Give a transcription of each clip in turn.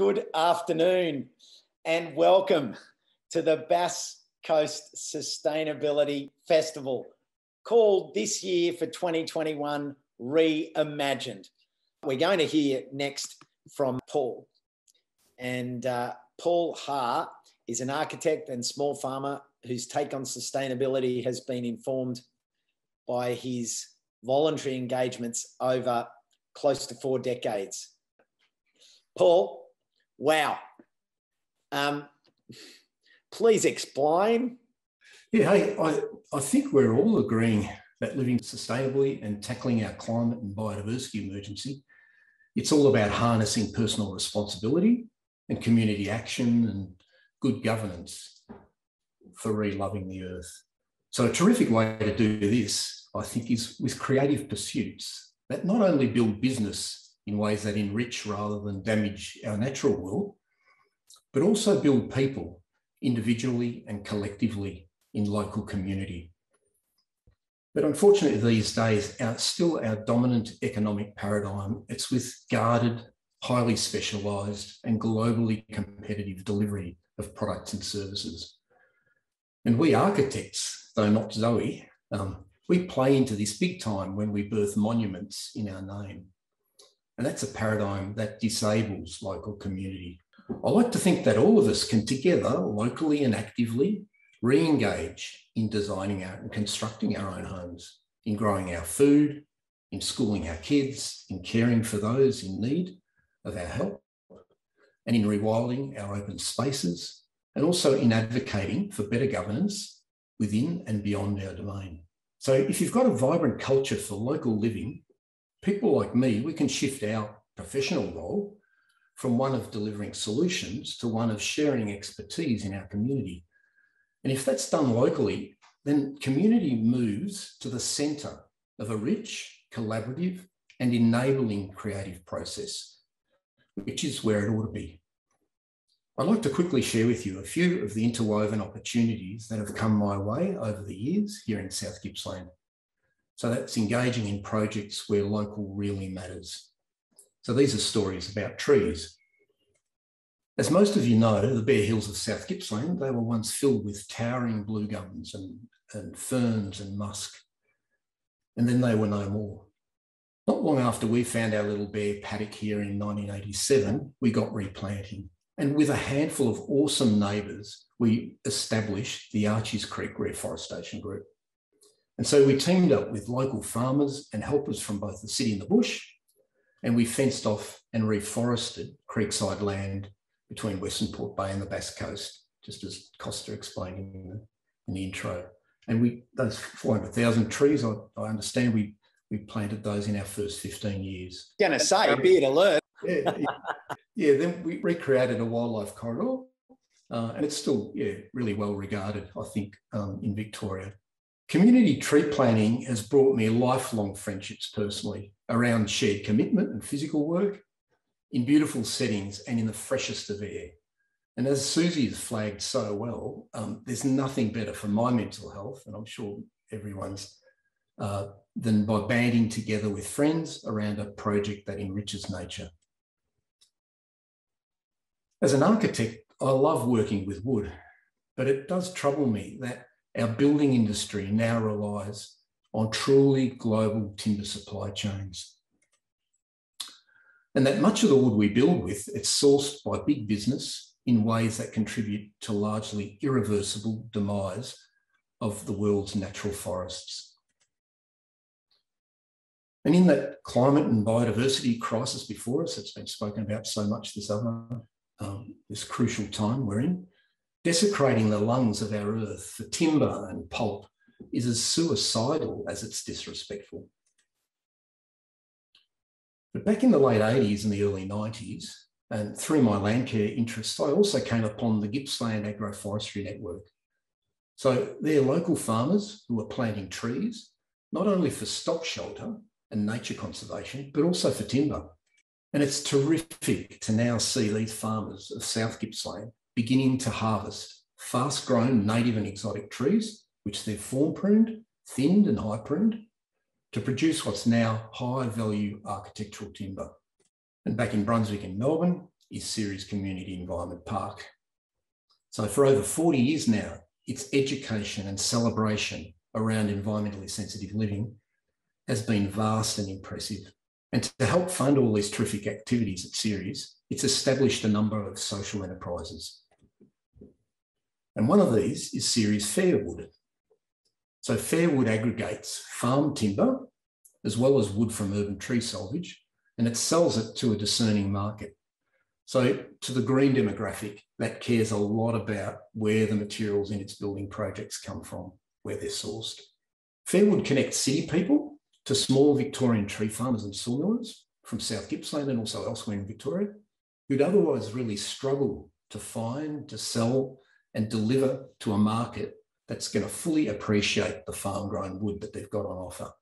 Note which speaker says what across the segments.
Speaker 1: Good afternoon and welcome to the Bass Coast Sustainability Festival, called this year for 2021 Reimagined. We're going to hear next from Paul. And Paul Hart is an architect and small farmer whose take on sustainability has been informed by his voluntary engagements over close to 4 decades. Paul, wow. Please explain.
Speaker 2: Yeah, hey, I think we're all agreeing that living sustainably and tackling our climate and biodiversity emergency, it's all about harnessing personal responsibility and community action and good governance for re-loving the earth. So a terrific way to do this, I think, is with creative pursuits that not only build business in ways that enrich rather than damage our natural world, but also build people individually and collectively in local community. But unfortunately these days, still our dominant economic paradigm, it's with guarded, highly specialised and globally competitive delivery of products and services. And we architects, though not Zoe, we play into this big time when we birth monuments in our name. And that's a paradigm that disables local community. I like to think that all of us can together, locally and actively, re-engage in designing and constructing our own homes, in growing our food, in schooling our kids, in caring for those in need of our help, and in rewilding our open spaces, and also in advocating for better governance within and beyond our domain. So if you've got a vibrant culture for local living, people like me, we can shift our professional role from one of delivering solutions to one of sharing expertise in our community. And if that's done locally, then community moves to the centre of a rich, collaborative and enabling creative process, which is where it ought to be. I'd like to quickly share with you a few of the interwoven opportunities that have come my way over the years here in South Gippsland. So that's engaging in projects where local really matters. So these are stories about trees. As most of you know, the bare hills of South Gippsland, they were once filled with towering blue gums and ferns and musk. And then they were no more. Not long after we found our little bare paddock here in 1987, we got replanting. And with a handful of awesome neighbours, we established the Archies Creek Reforestation Group. And so we teamed up with local farmers and helpers from both the city and the bush, and we fenced off and reforested creekside land between Western Port Bay and the Bass Coast, just as Costa explained in the intro. And those 400,000 trees, I understand we planted those in our first 15 years.
Speaker 1: Going to say, be it alert.
Speaker 2: Yeah, then we recreated a wildlife corridor, and it's still really well regarded, I think, in Victoria. Community tree planting has brought me lifelong friendships personally around shared commitment and physical work in beautiful settings and in the freshest of air. And as Susie has flagged so well, there's nothing better for my mental health, and I'm sure everyone's, than by banding together with friends around a project that enriches nature. As an architect, I love working with wood, but it does trouble me that our building industry now relies on truly global timber supply chains. And that much of the wood we build with, it's sourced by big business in ways that contribute to largely irreversible demise of the world's natural forests. And in that climate and biodiversity crisis before us, it's been spoken about so much this crucial time we're in, desecrating the lungs of our earth for timber and pulp is as suicidal as it's disrespectful. But back in the late 80s and the early 90s, and through my land care interests, I also came upon the Gippsland Agroforestry network. So they're local farmers who are planting trees, not only for stock shelter and nature conservation, but also for timber. And it's terrific to now see these farmers of South Gippsland beginning to harvest fast-grown native and exotic trees, which they've form-pruned, thinned and high-pruned, to produce what's now high-value architectural timber. And back in Brunswick and Melbourne, is Ceres Community Environment Park. So for over 40 years now, its education and celebration around environmentally sensitive living has been vast and impressive. And to help fund all these terrific activities at Ceres, it's established a number of social enterprises. And one of these is Ceres Fairwood. So Fairwood aggregates farm timber as well as wood from urban tree salvage, and it sells it to a discerning market. So to the green demographic that cares a lot about where the materials in its building projects come from, where they're sourced. Fairwood connects city people to small Victorian tree farmers and sawmillers from South Gippsland and also elsewhere in Victoria, who'd otherwise really struggle to find, to sell and deliver to a market that's going to fully appreciate the farm-grown wood that they've got on offer.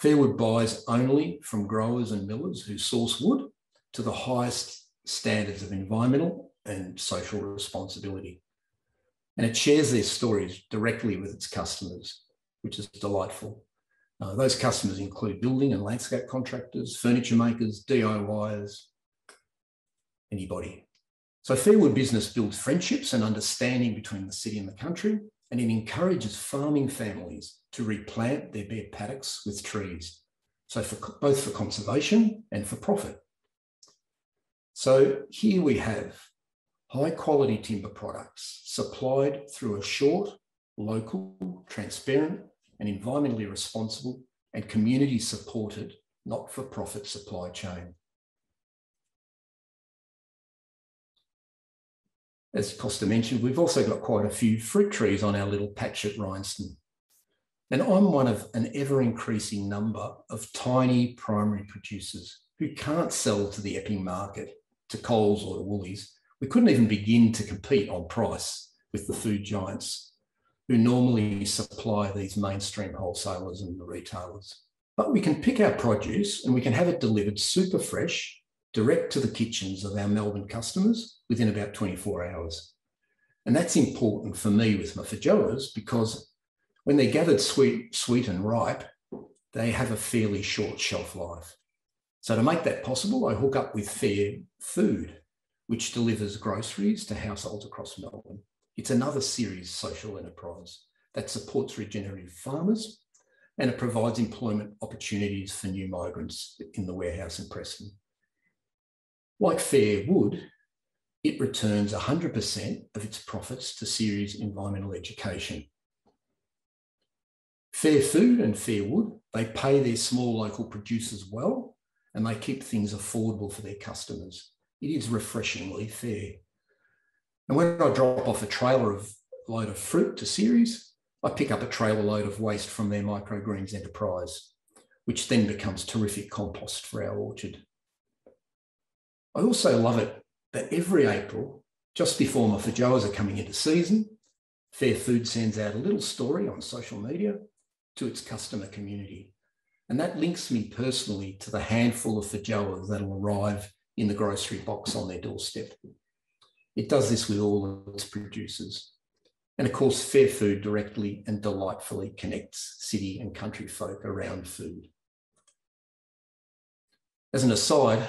Speaker 2: Fairwood buys only from growers and millers who source wood to the highest standards of environmental and social responsibility. And it shares their stories directly with its customers, which is delightful. Those customers include building and landscape contractors, furniture makers, DIYers, anybody. So Fairwood business builds friendships and understanding between the city and the country, and it encourages farming families to replant their bare paddocks with trees, so both for conservation and for profit. So here we have high quality timber products supplied through a short, local, transparent and environmentally responsible and community supported not-for-profit supply chain. As Costa mentioned, we've also got quite a few fruit trees on our little patch at Rhinestone. And I'm one of an ever-increasing number of tiny primary producers who can't sell to the Epping market, to Coles or to Woolies. We couldn't even begin to compete on price with the food giants who normally supply these mainstream wholesalers and the retailers. But we can pick our produce and we can have it delivered super fresh, direct to the kitchens of our Melbourne customers within about 24 hours. And that's important for me with my feijoas because when they're gathered sweet and ripe, they have a fairly short shelf life. So to make that possible, I hook up with Fair Food, which delivers groceries to households across Melbourne. It's another Ceres social enterprise that supports regenerative farmers and it provides employment opportunities for new migrants in the warehouse in Preston. Like Fair Wood, it returns 100% of its profits to Ceres Environmental Education. Fair Food and Fair Wood, they pay their small local producers well and they keep things affordable for their customers. It is refreshingly fair. And when I drop off a trailer load of fruit to Ceres, I pick up a trailer load of waste from their microgreens enterprise, which then becomes terrific compost for our orchard. I also love it that every April, just before my feijoas are coming into season, Fair Food sends out a little story on social media to its customer community. And that links me personally to the handful of feijoas that'll arrive in the grocery box on their doorstep. It does this with all of its producers. And of course, Fair Food directly and delightfully connects city and country folk around food. As an aside,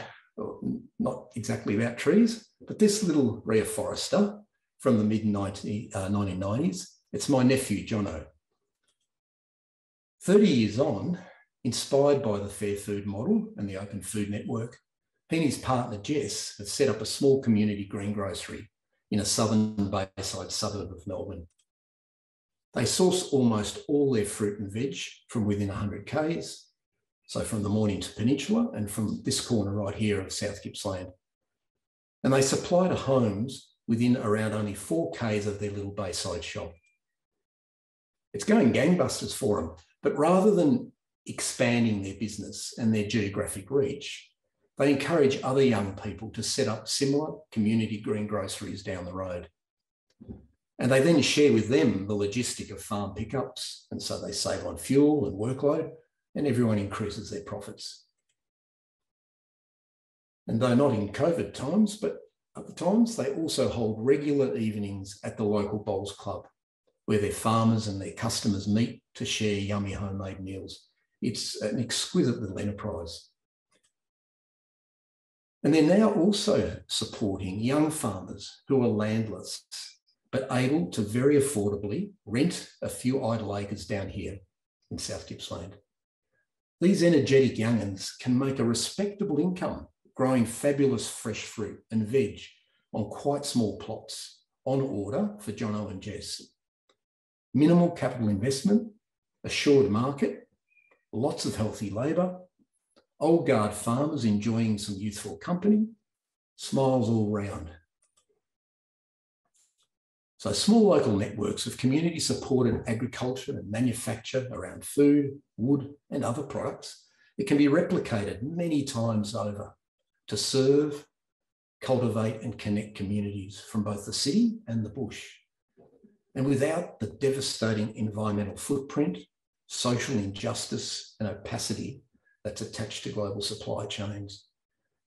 Speaker 2: not exactly about trees, but this little Reforestation from the mid-1990s, it's my nephew, Jono. 30 years on, inspired by the Fair Food model and the Open Food Network, he and his partner, Jess, have set up a small community greengrocery in a southern Bayside suburb of Melbourne. They source almost all their fruit and veg from within 100 k's, so from the Mornington Peninsula and from this corner right here of South Gippsland. And they supply to homes within around only 4 k's of their little Bayside shop. It's going gangbusters for them, but rather than expanding their business and their geographic reach, they encourage other young people to set up similar community greengroceries down the road. And they then share with them the logistic of farm pickups, and so they save on fuel and workload, and everyone increases their profits. And though not in COVID times, but other times, they also hold regular evenings at the local bowls club, where their farmers and their customers meet to share yummy homemade meals. It's an exquisite little enterprise. And they're now also supporting young farmers who are landless, but able to very affordably rent a few idle acres down here in South Gippsland. These energetic young'uns can make a respectable income growing fabulous fresh fruit and veg on quite small plots on order for Jono and Jess. Minimal capital investment, assured market, lots of healthy labour, old guard farmers enjoying some youthful company, smiles all round. So small local networks of community-supported agriculture and manufacture around food, wood and other products, it can be replicated many times over to serve, cultivate and connect communities from both the city and the bush. And without the devastating environmental footprint, social injustice and opacity that's attached to global supply chains.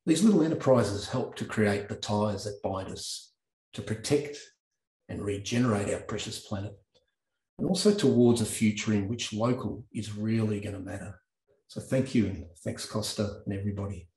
Speaker 2: These little enterprises help to create the ties that bind us, to protect and regenerate our precious planet, and also towards a future in which local is really going to matter. So thank you, and thanks Costa and everybody.